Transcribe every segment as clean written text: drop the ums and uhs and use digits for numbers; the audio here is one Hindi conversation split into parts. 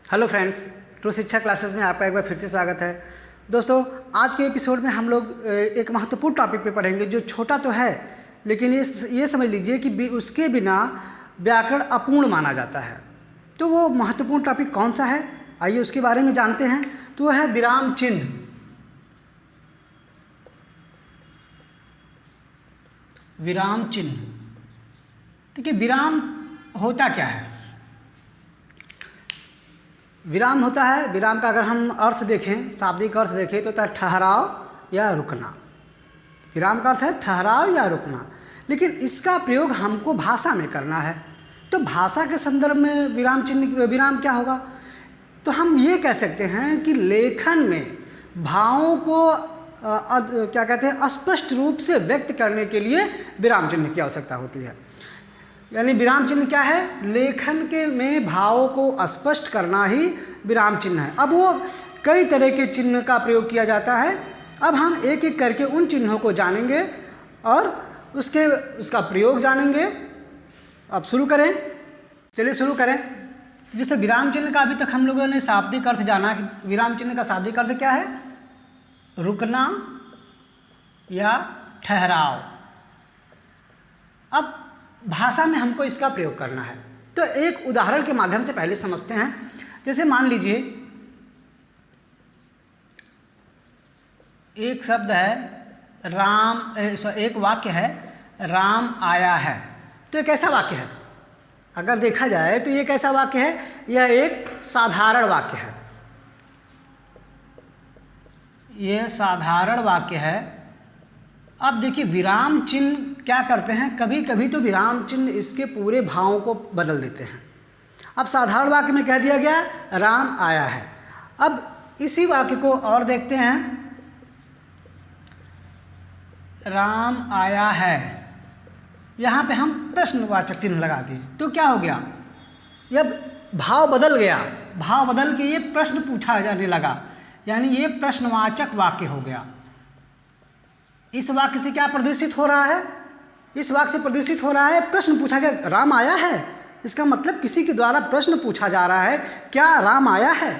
हेलो फ्रेंड्स, ट्रू शिक्षा क्लासेस में आपका एक बार फिर से स्वागत है। दोस्तों, आज के एपिसोड में हम लोग एक महत्वपूर्ण टॉपिक पे पढ़ेंगे जो छोटा तो है, लेकिन ये समझ लीजिए कि उसके बिना व्याकरण अपूर्ण माना जाता है। तो वो महत्वपूर्ण टॉपिक कौन सा है, आइए उसके बारे में जानते हैं। तो वह है विराम चिन्ह। विराम चिन्ह, देखिए विराम होता क्या है। विराम होता है, विराम का अगर हम अर्थ देखें, शाब्दिक अर्थ देखें तो ठहराव या रुकना। विराम का अर्थ है ठहराव या रुकना, लेकिन इसका प्रयोग हमको भाषा में करना है। तो भाषा के संदर्भ में विराम चिन्ह, विराम क्या होगा, तो हम ये कह सकते हैं कि लेखन में भावों को क्या कहते हैं, स्पष्ट रूप से व्यक्त करने के लिए विराम चिन्ह की आवश्यकता होती है। यानी विराम चिन्ह क्या है, लेखन के में भावों को स्पष्ट करना ही विराम चिन्ह है। अब वो कई तरह के चिन्ह का प्रयोग किया जाता है। अब हम एक एक करके उन चिन्हों को जानेंगे और उसका प्रयोग जानेंगे। अब शुरू करें, चलिए शुरू करें। जैसे विराम चिन्ह का अभी तक हम लोगों ने शाब्दिक अर्थ जाना कि विराम चिन्ह का शाब्दिक अर्थ क्या है, रुकना या ठहराव। अब भाषा में हमको इसका प्रयोग करना है, तो एक उदाहरण के माध्यम से पहले समझते हैं। जैसे मान लीजिए एक शब्द है राम, एक वाक्य है राम आया है। तो ये कैसा वाक्य है, अगर देखा जाए तो ये कैसा वाक्य है, यह एक साधारण वाक्य है। यह साधारण वाक्य है। अब देखिए विराम चिन्ह क्या करते हैं, कभी कभी तो विराम चिन्ह इसके पूरे भावों को बदल देते हैं। अब साधारण वाक्य में कह दिया गया राम आया है। अब इसी वाक्य को और देखते हैं, राम आया है, यहाँ पे हम प्रश्नवाचक चिन्ह लगा दिए तो क्या हो गया, यह भाव बदल गया। भाव बदल के ये प्रश्न पूछा जाने लगा, यानी ये प्रश्नवाचक वाक्य हो गया। इस वाक्य से क्या प्रदर्शित हो रहा है, इस वाक्य से प्रदर्शित हो रहा है प्रश्न पूछा गया, राम आया है। इसका मतलब किसी के द्वारा प्रश्न पूछा जा रहा है, क्या राम आया है।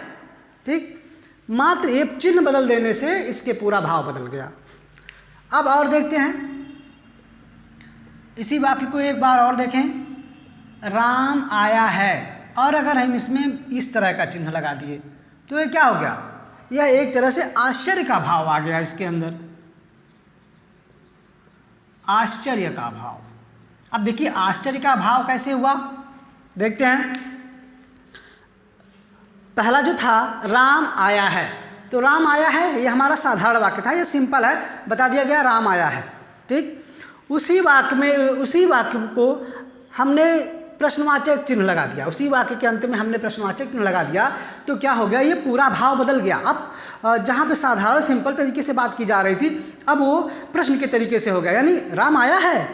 ठीक, मात्र एक चिन्ह बदल देने से इसके पूरा भाव बदल गया। अब और देखते हैं, इसी वाक्य को एक बार और देखें, राम आया है, और अगर हम इसमें इस तरह का चिन्ह लगा दिए तो ये क्या हो गया, यह एक तरह से आश्चर्य का भाव आ गया इसके अंदर, आश्चर्य का भाव। अब देखिए आश्चर्य का भाव कैसे हुआ, देखते हैं। पहला जो था राम आया है, तो राम आया है ये हमारा साधारण वाक्य था, ये सिंपल है, बता दिया गया राम आया है। ठीक, उसी वाक्य को हमने प्रश्नवाचक चिन्ह लगा दिया, उसी वाक्य के अंत में हमने प्रश्नवाचक चिन्ह लगा दिया, तो क्या हो गया, ये पूरा भाव बदल गया। अब जहाँ पे साधारण सिंपल तरीके से बात की जा रही थी, अब वो प्रश्न के तरीके से हो गया, यानी राम आया है,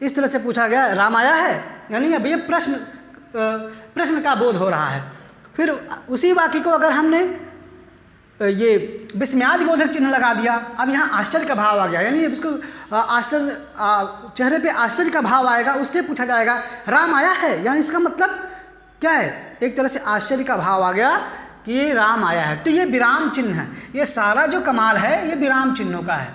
इस तरह से पूछा गया राम आया है, यानी अब ये प्रश्न का बोध हो रहा है। फिर उसी वाक्य को अगर हमने ये विस्मयादि बोधक चिन्ह लगा दिया, अब यहाँ आश्चर्य का भाव आ गया, यानी इसको आश्चर्य, चेहरे पे आश्चर्य का भाव आएगा, उससे पूछा जाएगा राम आया है, यानी इसका मतलब क्या है, एक तरह से आश्चर्य का भाव आ गया कि ये राम आया है। तो ये विराम चिन्ह है, ये सारा जो कमाल है ये विराम चिन्हों का है,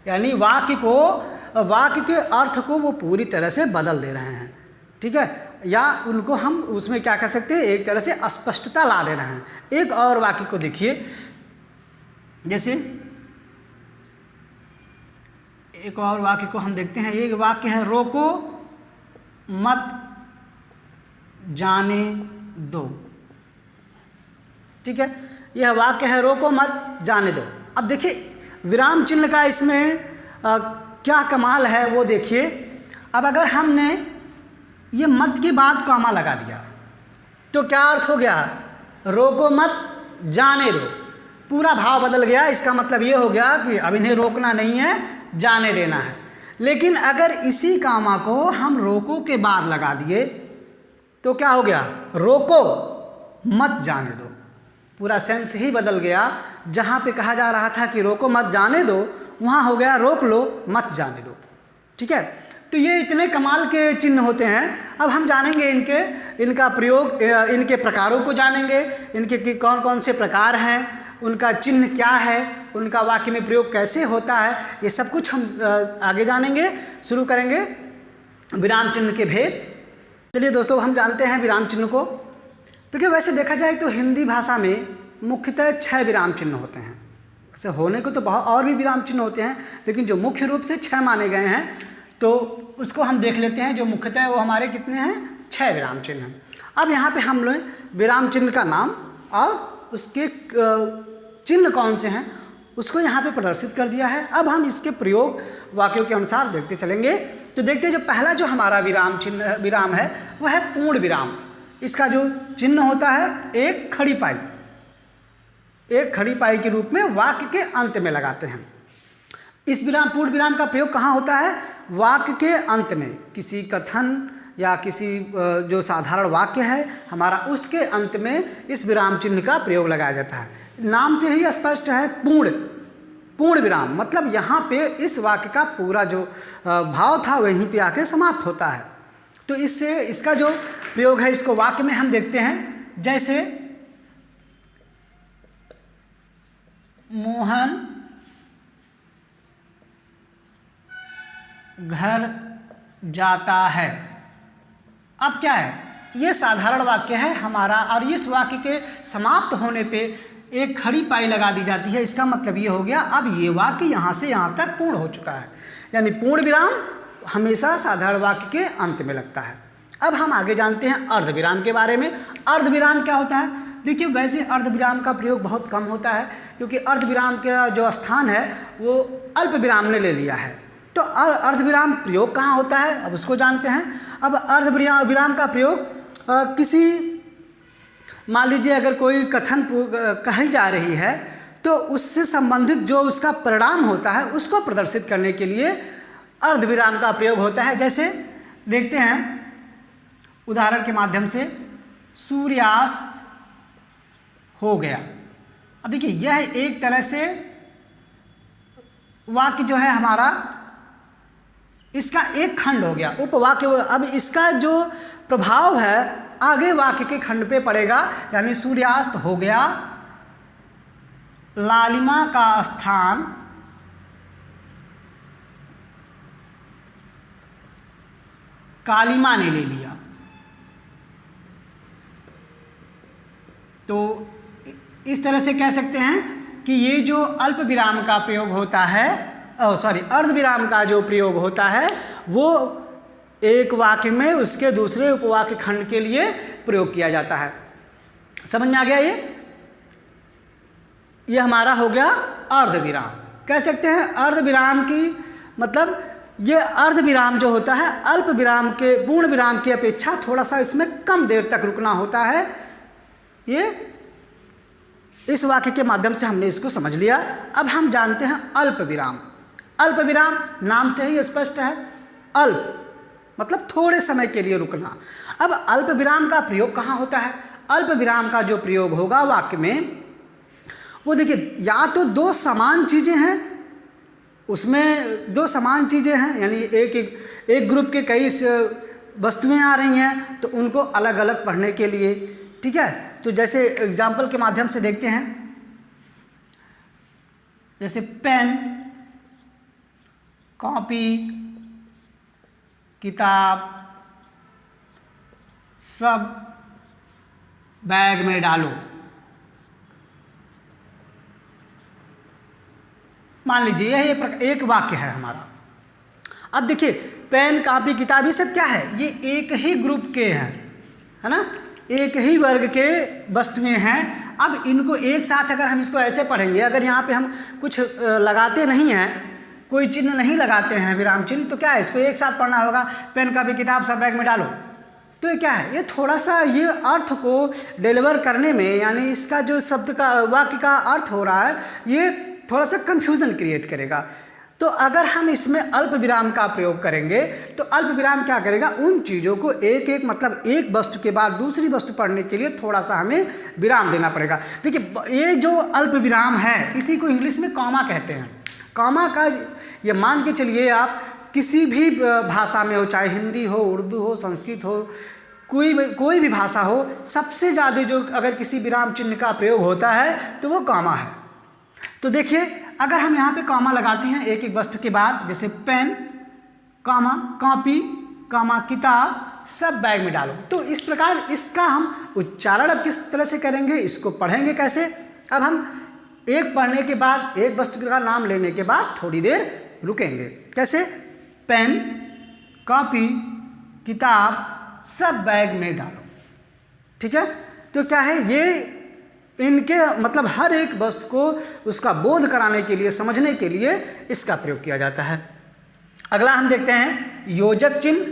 यानी वाक्य के अर्थ को वो पूरी तरह से बदल दे रहे हैं। ठीक है, या उनको हम उसमें क्या कह सकते हैं, एक तरह से अस्पष्टता ला दे रहे हैं। एक और वाक्य को देखिए, जैसे एक और वाक्य को हम देखते हैं, एक वाक्य है रोको मत जाने दो। ठीक है, यह वाक्य है रोको मत जाने दो। अब देखिए विराम चिन्ह का इसमें क्या कमाल है वो देखिए। अब अगर हमने ये मत के बाद कॉमा लगा दिया तो क्या अर्थ हो गया, रोको मत जाने दो, पूरा भाव बदल गया। इसका मतलब ये हो गया कि अब इन्हें रोकना नहीं है, जाने देना है। लेकिन अगर इसी कामा को हम रोको के बाद लगा दिए तो क्या हो गया, रोको मत जाने दो, पूरा सेंस ही बदल गया। जहाँ पे कहा जा रहा था कि रोको मत जाने दो, वहाँ हो गया रोक लो मत जाने दो। ठीक है, तो ये इतने कमाल के चिन्ह होते हैं। अब हम जानेंगे इनका प्रयोग, इनके प्रकारों को जानेंगे, इनके कौन कौन से प्रकार हैं, उनका चिन्ह क्या है, उनका वाक्य में प्रयोग कैसे होता है, ये सब कुछ हम आगे जानेंगे। शुरू करेंगे विराम चिन्ह के भेद। चलिए दोस्तों, हम जानते हैं विराम चिन्ह को। तो क्या वैसे देखा जाए तो हिंदी भाषा में मुख्यतः 6 विराम चिन्ह होते हैं। वैसे होने को तो बहुत और भी विराम चिन्ह होते हैं, लेकिन जो मुख्य रूप से 6 माने गए हैं, तो उसको हम देख लेते हैं। जो मुख्यतः वो हमारे कितने हैं, 6 विराम चिन्ह हैं। अब यहाँ पे हम लोग विराम चिन्ह का नाम और उसके चिन्ह कौन से हैं उसको यहाँ पे प्रदर्शित कर दिया है। अब हम इसके प्रयोग वाक्यों के अनुसार देखते चलेंगे। तो देखते हैं, जो पहला जो हमारा विराम है वह है पूर्ण विराम। इसका जो चिन्ह होता है एक खड़ी पाई, एक खड़ी पाई के रूप में वाक्य के अंत में लगाते हैं। इस पूर्ण विराम का प्रयोग कहाँ होता है, वाक्य के अंत में। किसी कथन या किसी जो साधारण वाक्य है हमारा, उसके अंत में इस विराम चिन्ह का प्रयोग लगाया जाता है। नाम से ही स्पष्ट है, पूर्ण विराम, मतलब यहाँ पे इस वाक्य का पूरा जो भाव था वहीं पे आके समाप्त होता है। तो इससे इसका जो प्रयोग है, इसको वाक्य में हम देखते हैं। जैसे मोहन घर जाता है। अब क्या है, ये साधारण वाक्य है हमारा, और इस वाक्य के समाप्त होने पे एक खड़ी पाई लगा दी जाती है। इसका मतलब ये हो गया, अब ये वाक्य यहाँ से यहाँ तक पूर्ण हो चुका है। यानी पूर्ण विराम हमेशा साधारण वाक्य के अंत में लगता है। अब हम आगे जानते हैं अर्धविराम के बारे में। अर्धविराम क्या होता है? देखिए, वैसे अर्धविराम का प्रयोग बहुत कम होता है, क्योंकि अर्धविराम का जो स्थान है वो अल्प विराम ने ले लिया है। तो अर्धविराम प्रयोग कहाँ होता है, अब उसको जानते हैं। अब अर्धविराम का प्रयोग किसी, मान लीजिए अगर कोई कथन कही जा रही है, तो उससे संबंधित जो उसका परिणाम होता है उसको प्रदर्शित करने के लिए अर्धविराम का प्रयोग होता है। जैसे देखते हैं उदाहरण के माध्यम से, सूर्यास्त हो गया। अब देखिए, यह एक तरह से वाक्य जो है हमारा, इसका एक खंड हो गया, उपवाक्य। अब इसका जो प्रभाव है आगे वाक्य के खंड पे पड़ेगा। यानी सूर्यास्त हो गया, लालिमा का स्थान कालिमा ने ले लिया। तो इस तरह से कह सकते हैं कि ये जो अल्प विराम का प्रयोग होता है, अर्धविराम का जो प्रयोग होता है, वो एक वाक्य में उसके दूसरे उपवाक्य खंड के लिए प्रयोग किया जाता है। समझ में आ गया? ये हमारा हो गया अर्धविराम। कह सकते हैं अर्धविराम की मतलब, ये अर्धविराम जो होता है अल्प विराम के, पूर्ण विराम की अपेक्षा थोड़ा सा इसमें कम देर तक रुकना होता है। ये इस वाक्य के माध्यम से हमने इसको समझ लिया। अब हम जानते हैं अल्प विराम। अल्प विराम नाम से ही स्पष्ट है, अल्प मतलब थोड़े समय के लिए रुकना। अब अल्प विराम का प्रयोग कहाँ होता है? अल्प विराम का जो प्रयोग होगा वाक्य में, वो देखिए, या तो दो समान चीज़ें हैं, उसमें दो समान चीज़ें हैं, यानी एक ग्रुप के कई वस्तुएं आ रही हैं, तो उनको अलग अलग पढ़ने के लिए, ठीक है। तो जैसे एग्जाम्पल के माध्यम से देखते हैं, जैसे पेन, कॉपी, किताब सब बैग में डालो। मान लीजिए यह एक वाक्य है हमारा। अब देखिए, पेन, कॉपी, किताब, ये सब क्या है? ये एक ही ग्रुप के हैं, है ना, एक ही वर्ग के वस्तुएं हैं। अब इनको एक साथ अगर हम इसको ऐसे पढ़ेंगे, अगर यहाँ पे हम कुछ लगाते नहीं हैं, कोई चिन्ह नहीं लगाते हैं, विराम चिन्ह, तो क्या है, इसको एक साथ पढ़ना होगा, पेन, कॉपी, किताब सब बैग में डालो। तो ये क्या है, ये थोड़ा सा ये अर्थ को डिलीवर करने में, यानी इसका जो शब्द का, वाक्य का अर्थ हो रहा है, ये थोड़ा सा कन्फ्यूज़न क्रिएट करेगा। तो अगर हम इसमें अल्प विराम का प्रयोग करेंगे, तो अल्प विराम क्या करेगा, उन चीज़ों को एक एक, मतलब एक वस्तु के बाद दूसरी वस्तु पढ़ने के लिए थोड़ा सा हमें विराम देना पड़ेगा। देखिए, ये जो अल्प विराम है, इसी को इंग्लिश में कॉमा कहते हैं। कॉमा का ये मान के चलिए आप किसी भी भाषा में हो, चाहे हिंदी हो, उर्दू हो, संस्कृत हो, कोई भी भाषा हो, सबसे ज़्यादा जो अगर किसी विराम चिन्ह का प्रयोग होता है तो वो कॉमा है। तो देखिए, अगर हम यहाँ पे कॉमा लगाते हैं एक एक वस्तु के बाद, जैसे पेन, कॉमा कॉपी, कॉमा किताब, सब बैग में डालो, तो इस प्रकार इसका हम उच्चारण अब किस तरह से करेंगे, इसको पढ़ेंगे कैसे। अब हम एक पढ़ने के बाद, एक वस्तु का नाम लेने के बाद थोड़ी देर रुकेंगे। कैसे? पेन, कॉपी, किताब, सब बैग में डालो। ठीक है, तो क्या है, ये इनके मतलब हर एक वस्तु को उसका बोध कराने के लिए, समझने के लिए इसका प्रयोग किया जाता है। अगला हम देखते हैं योजक चिन्ह।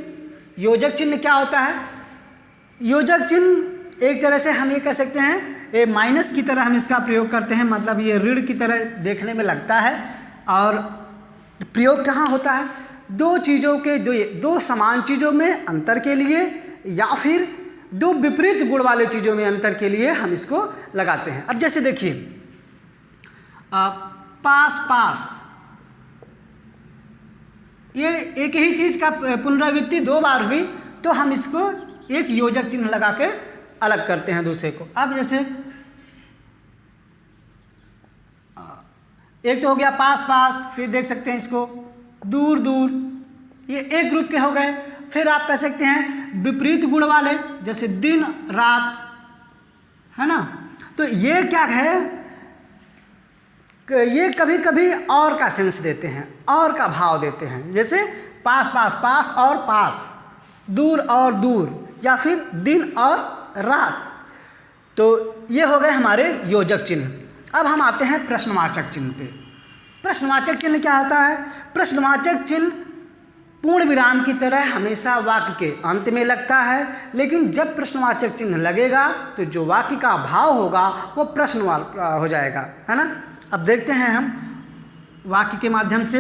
योजक चिन्ह क्या होता है? योजक चिन्ह एक तरह से हम ये कह सकते हैं, ये माइनस की तरह हम इसका प्रयोग करते हैं, मतलब ये ऋण की तरह देखने में लगता है। और प्रयोग कहाँ होता है? दो चीज़ों के, दो समान चीज़ों में अंतर के लिए, या फिर दो विपरीत गुण वाले चीज़ों में अंतर के लिए हम इसको लगाते हैं। अब जैसे देखिए, पास पास, ये एक ही चीज़ का पुनरावृत्ति दो बार हुई तो हम इसको एक योजक चिन्ह लगा के अलग करते हैं दूसरे को। अब जैसे एक तो हो गया पास पास, फिर देख सकते हैं इसको दूर दूर, ये एक ग्रुप के हो गए। फिर आप कह सकते हैं विपरीत गुण वाले, जैसे दिन रात, है ना। तो ये क्या है, ये कभी कभी और का सेंस देते हैं, और का भाव देते हैं, जैसे पास पास, पास और पास, दूर और दूर, या फिर दिन और रात। तो ये हो गए हमारे योजक चिन्ह। अब हम आते हैं प्रश्नवाचक चिन्ह पे। प्रश्नवाचक चिन्ह क्या होता है? प्रश्नवाचक चिन्ह पूर्ण विराम की तरह हमेशा वाक्य के अंत में लगता है, लेकिन जब प्रश्नवाचक चिन्ह लगेगा तो जो वाक्य का भाव होगा वो प्रश्न हो जाएगा, है ना। अब देखते हैं हम वाक्य के माध्यम से।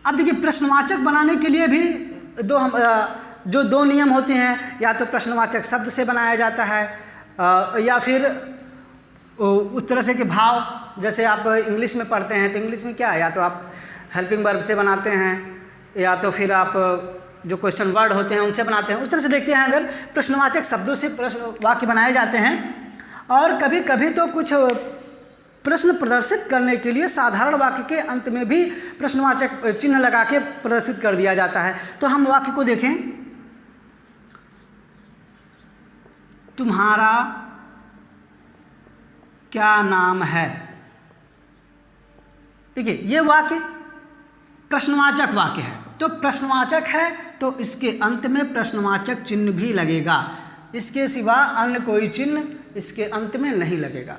अब देखिए, प्रश्नवाचक बनाने के लिए भी जो दो नियम होते हैं, या तो प्रश्नवाचक शब्द से बनाया जाता है, या फिर उस तरह से कि भाव, जैसे आप इंग्लिश में पढ़ते हैं तो इंग्लिश में क्या है, या तो आप हेल्पिंग वर्ब से बनाते हैं, या तो फिर आप जो क्वेश्चन वर्ड होते हैं उनसे बनाते हैं। उस तरह से देखते हैं, अगर प्रश्नवाचक शब्दों से प्रश्न वाक्य बनाए जाते हैं। और कभी कभी तो कुछ प्रश्न प्रदर्शित करने के लिए साधारण वाक्य के अंत में भी प्रश्नवाचक चिन्ह लगा के प्रदर्शित कर दिया जाता है। तो हम वाक्य को देखें, तुम्हारा क्या नाम है। देखिए, ये वाक्य प्रश्नवाचक वाक्य है, तो प्रश्नवाचक है तो इसके अंत में प्रश्नवाचक चिन्ह भी लगेगा, इसके सिवा अन्य कोई चिन्ह इसके अंत में नहीं लगेगा।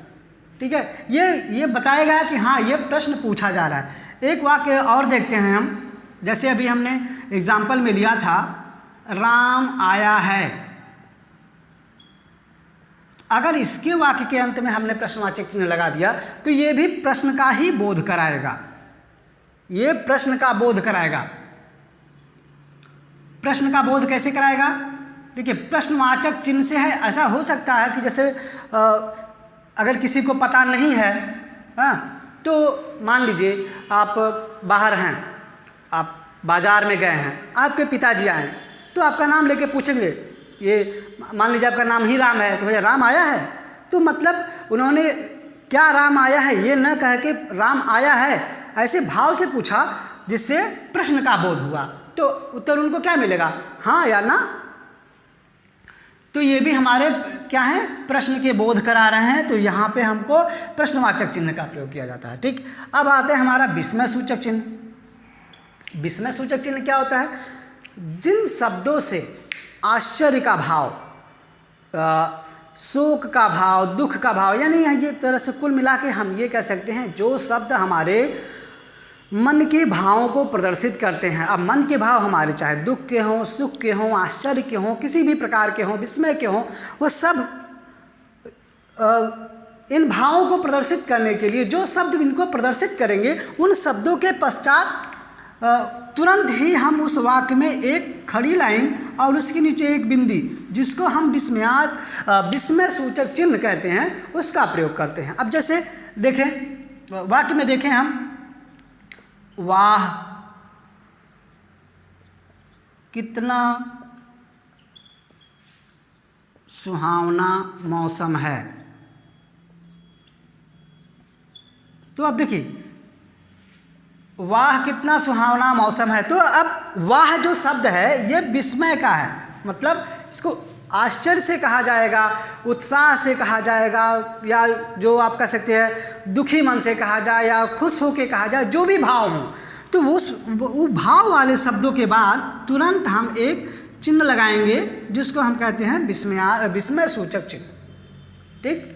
ठीक है, ये बताएगा कि हाँ, ये प्रश्न पूछा जा रहा है। एक वाक्य और देखते हैं हम, जैसे अभी हमने एग्जाम्पल में लिया था, राम आया है। अगर इसके वाक्य के अंत में हमने प्रश्नवाचक चिन्ह लगा दिया तो ये भी प्रश्न का ही बोध कराएगा, ये प्रश्न का बोध कराएगा। प्रश्न का बोध कैसे कराएगा? देखिए, प्रश्नवाचक चिन्ह से है, ऐसा हो सकता है कि जैसे अगर किसी को पता नहीं है, हाँ, तो मान लीजिए आप बाहर हैं, आप बाजार में गए हैं, आपके पिताजी आए तो आपका नाम लेके पूछेंगे, ये मान लीजिए आपका नाम ही राम है, तो भैया राम आया है। तो मतलब उन्होंने क्या राम आया है ये न कह के राम आया है ऐसे भाव से पूछा, जिससे प्रश्न का बोध हुआ। तो उत्तर उनको क्या मिलेगा, हाँ या ना। तो ये भी हमारे क्या है, प्रश्न के बोध करा रहे हैं। तो यहाँ पे हमको प्रश्नवाचक चिन्ह का प्रयोग किया जाता है। ठीक, अब आते हैं हमारा विस्मय सूचक चिन्ह। विस्मय सूचक चिन्ह क्या होता है? जिन शब्दों से आश्चर्य का भाव, शोक का भाव, दुख का भाव, यानी ये तरह से कुल मिला के हम ये कह सकते हैं, जो शब्द हमारे मन के भावों को प्रदर्शित करते हैं। अब मन के भाव हमारे चाहे दुख के हों, सुख के हों, आश्चर्य के हों, किसी भी प्रकार के हों, विस्मय के हों, वो सब इन भावों को प्रदर्शित करने के लिए जो शब्द इनको प्रदर्शित करेंगे, उन शब्दों के पश्चात तुरंत ही हम उस वाक्य में एक खड़ी लाइन और उसके नीचे एक बिंदी, जिसको हम विस्मय सूचक चिन्ह कहते हैं, उसका प्रयोग करते हैं। अब जैसे देखें, वाक्य में देखें हम, वाह कितना सुहावना मौसम है। तो अब देखिए, वाह कितना सुहावना मौसम है, तो अब वाह जो शब्द है ये विस्मय का है, मतलब इसको आश्चर्य से कहा जाएगा, उत्साह से कहा जाएगा, या जो आप कह सकते हैं दुखी मन से कहा जाए या खुश होकर कहा जाए, जो भी भाव हो, तो वो भाव वाले शब्दों के बाद तुरंत हम एक चिन्ह लगाएंगे जिसको हम कहते हैं विस्मय सूचक चिन्ह। ठीक,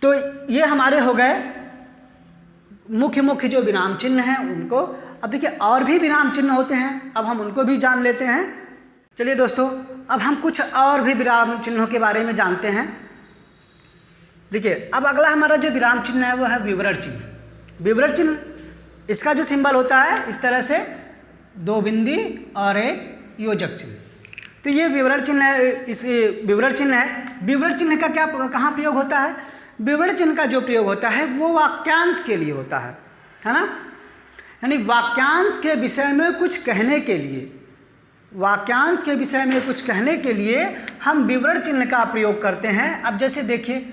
तो ये हमारे हो गए मुख्य जो विराम चिन्ह हैं उनको। अब देखिए और भी विराम चिन्ह होते हैं, अब हम उनको भी जान लेते हैं। चलिए दोस्तों, अब हम कुछ और भी विराम चिन्हों के बारे में जानते हैं। देखिए, अब अगला हमारा जो विराम चिन्ह है वो है विवरण चिन्ह। विवरण चिन्ह, इसका जो सिंबल होता है इस तरह से 2 बिंदी और एक योजक चिन्ह। तो ये विवरण चिन्ह है, इस विवरण चिन्ह है। विवरण चिन्ह का क्या कहाँ प्रयोग होता है? विवरण चिन्ह का जो प्रयोग होता है वो वाक्यांश के लिए होता है ना, यानी वाक्यांश के विषय में कुछ कहने के लिए, वाक्यांश के विषय में कुछ कहने के लिए हम विवरण चिन्ह का प्रयोग करते हैं। अब जैसे देखिए,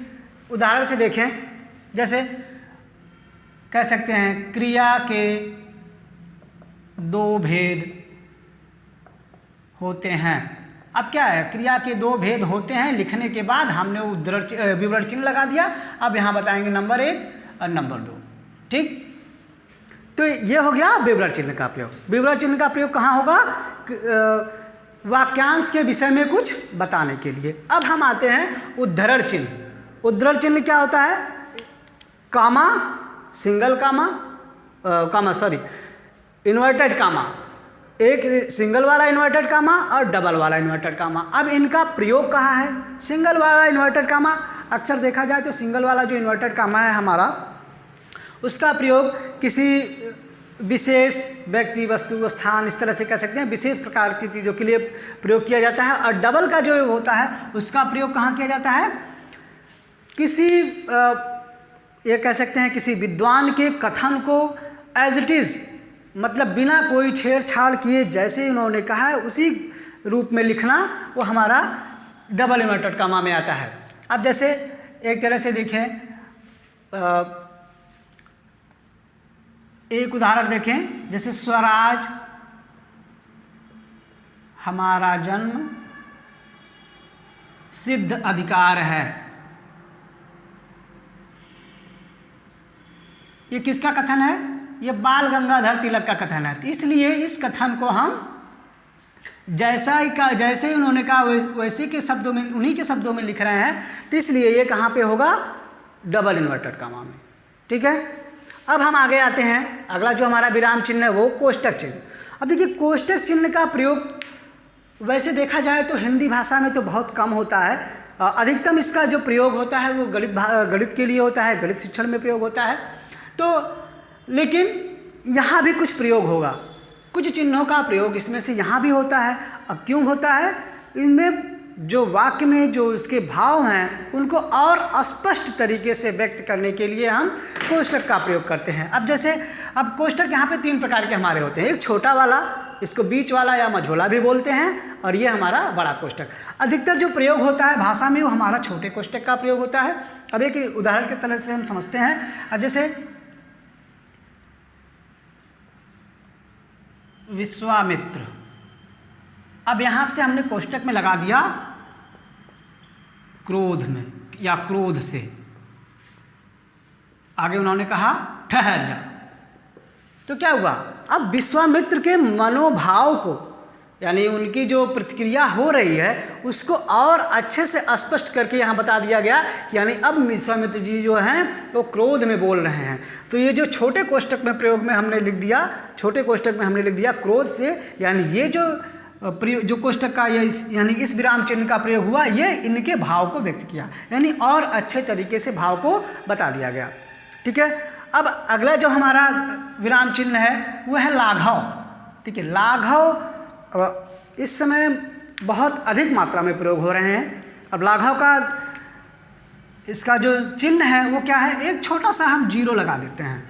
उदाहरण से देखें, जैसे कह सकते हैं क्रिया के 2 भेद होते हैं। अब क्या है, क्रिया के 2 भेद होते हैं लिखने के बाद हमने विवरण चिन्ह लगा दिया। अब यहाँ बताएंगे नंबर 1 और नंबर 2। ठीक, तो ये हो गया विवरण चिन्ह का प्रयोग। विवरण चिन्ह का प्रयोग कहाँ होगा? वाक्यांश के विषय में कुछ बताने के लिए। अब हम आते हैं उद्धरण चिन्ह। उद्धरण चिन्ह क्या होता है? कामा, सिंगल कामा, इन्वर्टेड कामा, एक सिंगल वाला इन्वर्टेड कामा और डबल वाला इन्वर्टेड कामा। अब इनका प्रयोग कहाँ है? सिंगल वाला इन्वर्टेड कामा, अक्सर देखा जाए तो सिंगल वाला जो इन्वर्टेड कामा है हमारा, उसका प्रयोग किसी विशेष व्यक्ति, वस्तु, स्थान, इस तरह से कह सकते हैं, विशेष प्रकार की चीज़ों के लिए प्रयोग किया जाता है। और डबल का जो होता है उसका प्रयोग कहाँ किया जाता है? किसी ये कह सकते हैं किसी विद्वान के कथन को एज इट इज़, मतलब बिना कोई छेड़छाड़ किए जैसे उन्होंने कहा है उसी रूप में लिखना, वो हमारा डबल इन्वर्टेड कामा में आता है। अब जैसे एक तरह से देखें, एक उदाहरण देखें, जैसे स्वराज हमारा जन्म सिद्ध अधिकार है। ये किसका कथन है? ये बाल गंगाधर तिलक का कथन है। तो इसलिए इस कथन को हम जैसे उन्होंने कहा वैसे के शब्दों में, उन्हीं के शब्दों में लिख रहे हैं, तो इसलिए ये कहाँ पे होगा? डबल इन्वर्टेड कामा में। ठीक है, अब हम आगे आते हैं। अगला जो हमारा विराम चिन्ह है वो कोष्टक चिन्ह। अब देखिए, कोष्टक चिन्ह का प्रयोग वैसे देखा जाए तो हिंदी भाषा में तो बहुत कम होता है। अधिकतम इसका जो प्रयोग होता है वो गणित के लिए होता है, गणित शिक्षण में प्रयोग होता है। तो लेकिन यहाँ भी कुछ प्रयोग होगा, कुछ चिन्हों का प्रयोग इसमें से यहाँ भी होता है। अब क्यों होता है? इनमें जो वाक्य में जो इसके भाव हैं उनको और स्पष्ट तरीके से व्यक्त करने के लिए हम कोष्टक का प्रयोग करते हैं। अब जैसे, अब कोष्टक यहाँ पे 3 प्रकार के हमारे होते हैं। एक छोटा वाला, इसको बीच वाला या मझोला भी बोलते हैं, और ये हमारा बड़ा कोष्टक। अधिकतर जो प्रयोग होता है भाषा में वो हमारा छोटे कोष्टक का प्रयोग होता है। अब एक उदाहरण के तरह से हम समझते हैं। अब जैसे विश्वामित्र, अब यहाँ से हमने कोष्टक में लगा दिया क्रोध में या क्रोध से। आगे उन्होंने कहा ठहर जा। तो क्या हुआ? अब विश्वामित्र के मनोभाव को, यानी उनकी जो प्रतिक्रिया हो रही है उसको और अच्छे से स्पष्ट करके यहाँ बता दिया गया कि यानी अब विश्वामित्र जी जो हैं वो क्रोध में बोल रहे हैं। तो ये जो छोटे कोष्टक में प्रयोग में हमने लिख दिया, छोटे कोष्टक में हमने लिख दिया क्रोध से, यानी ये जो कोष्टक का यानी इस विराम चिन्ह का प्रयोग हुआ, ये इनके भाव को व्यक्त किया, यानी और अच्छे तरीके से भाव को बता दिया गया। ठीक है, अब अगला जो हमारा विराम चिन्ह है वो है लाघव। ठीक है, लाघव इस समय बहुत अधिक मात्रा में प्रयोग हो रहे हैं। अब लाघव का इसका जो चिन्ह है वो क्या है? एक छोटा सा हम जीरो लगा देते हैं।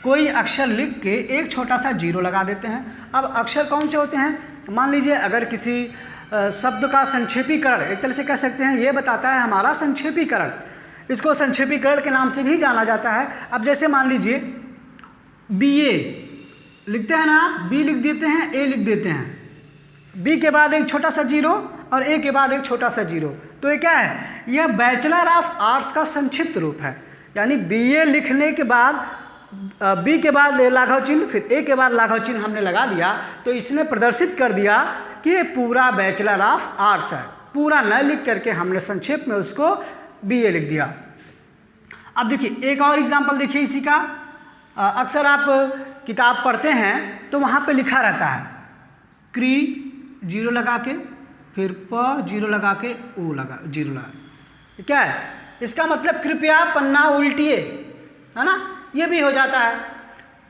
कोई अक्षर लिख के एक छोटा सा जीरो लगा देते हैं। अब अक्षर कौन से होते हैं? मान लीजिए अगर किसी शब्द का संक्षेपीकरण, एक तरह से कह सकते हैं, ये बताता है हमारा संक्षेपीकरण, इसको संक्षेपीकरण के नाम से भी जाना जाता है। अब जैसे मान लीजिए BA लिखते हैं ना आप, B लिख देते हैं, A लिख देते हैं, B के बाद एक छोटा सा जीरो और A के बाद एक छोटा सा जीरो, तो ये क्या है? यह बैचलर ऑफ आर्ट्स का संक्षिप्त रूप है। यानी BA लिखने के बाद B के बाद लाघव चिन्ह, फिर A के बाद लाघव चिन्ह हमने लगा दिया, तो इसने प्रदर्शित कर दिया कि ये पूरा बैचलर ऑफ आर्ट्स है। पूरा न लिख करके हमने संक्षेप में उसको BA लिख दिया। अब देखिए एक और एग्जाम्पल देखिए इसी का। अक्सर आप किताब पढ़ते हैं तो वहाँ पे लिखा रहता है क्री जीरो लगा के, फिर प जीरो लगा के, ओ लगा जीरो लगा, क्या है इसका मतलब? कृपया पन्ना उल्टिए, है ना, ये भी हो जाता है।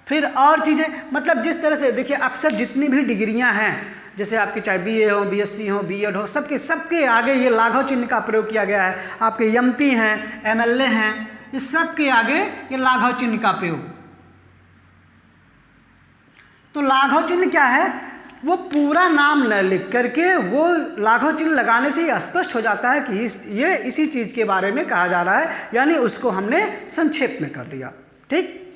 फिर और चीज़ें, मतलब जिस तरह से देखिए अक्सर जितनी भी डिग्रियां हैं, जैसे आपकी चाहे BA हो, BSc हो, B.Ed हो, सबके आगे ये लाघव चिन्ह का प्रयोग किया गया है। आपके MP हैं, MLA हैं, ये सब के आगे ये लाघव चिन्ह का प्रयोग। तो लाघव चिन्ह क्या है? वो पूरा नाम न लिख करके वो लाघव चिन्ह लगाने से ही स्पष्ट हो जाता है कि ये इसी चीज़ के बारे में कहा जा रहा है, यानी उसको हमने संक्षेप में कर दिया। ठीक।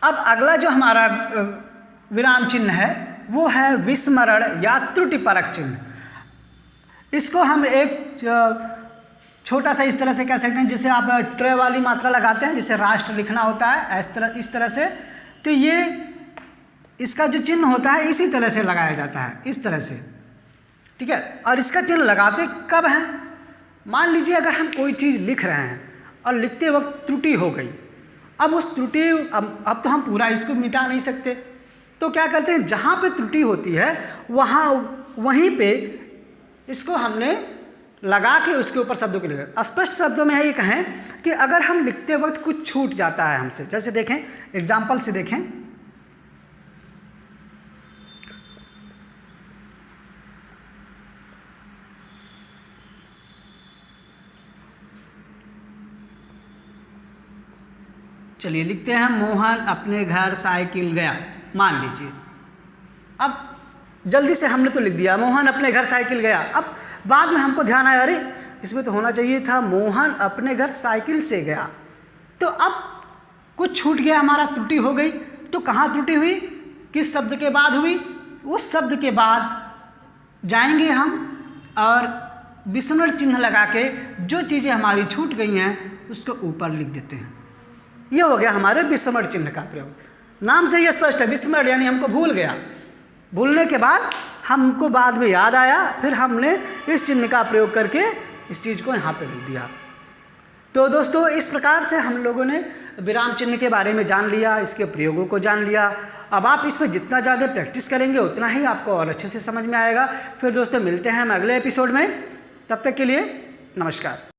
अब अगला जो हमारा विराम चिन्ह है वो है विस्मरण या त्रुटिपरक चिन्ह। इसको हम एक छोटा सा इस तरह से कह सकते हैं, जिसे आप ट्रे वाली मात्रा लगाते हैं, जिसे राष्ट्र लिखना होता है इस तरह से, तो ये इसका जो चिन्ह होता है इसी तरह से लगाया जाता है, इस तरह से। ठीक है। और इसका चिन्ह लगाते कब हैं? मान लीजिए अगर हम कोई चीज़ लिख रहे हैं और लिखते वक्त त्रुटि हो गई, अब उस त्रुटि अब तो हम पूरा इसको मिटा नहीं सकते, तो क्या करते हैं, जहाँ पे त्रुटि होती है वहीं पे इसको हमने लगा के उसके ऊपर शब्दों के लिखे। स्पष्ट शब्दों में ये कहें कि अगर हम लिखते वक्त कुछ छूट जाता है हमसे, जैसे देखें एग्जाम्पल से देखें, चलिए लिखते हैं मोहन अपने घर साइकिल गया, मान लीजिए। अब जल्दी से हमने तो लिख दिया मोहन अपने घर साइकिल गया। अब बाद में हमको ध्यान आया, अरे इसमें तो होना चाहिए था मोहन अपने घर साइकिल से गया। तो अब कुछ छूट गया, हमारा त्रुटि हो गई। तो कहाँ त्रुटि हुई, किस शब्द के बाद हुई? उस शब्द के बाद जाएंगे हम और विस्मरण चिन्ह लगा के जो चीज़ें हमारी छूट गई हैं उसको ऊपर लिख देते हैं। ये हो गया हमारे विस्मरण चिन्ह का प्रयोग। नाम से ही स्पष्ट है, विस्मरण यानी हमको भूल गया, भूलने के बाद हमको बाद में याद आया, फिर हमने इस चिन्ह का प्रयोग करके इस चीज़ को यहाँ पे लिख दिया। तो दोस्तों इस प्रकार से हम लोगों ने विराम चिन्ह के बारे में जान लिया, इसके प्रयोगों को जान लिया। अब आप इस पर जितना ज़्यादा प्रैक्टिस करेंगे उतना ही आपको और अच्छे से समझ में आएगा। फिर दोस्तों मिलते हैं हम अगले एपिसोड में, तब तक के लिए नमस्कार।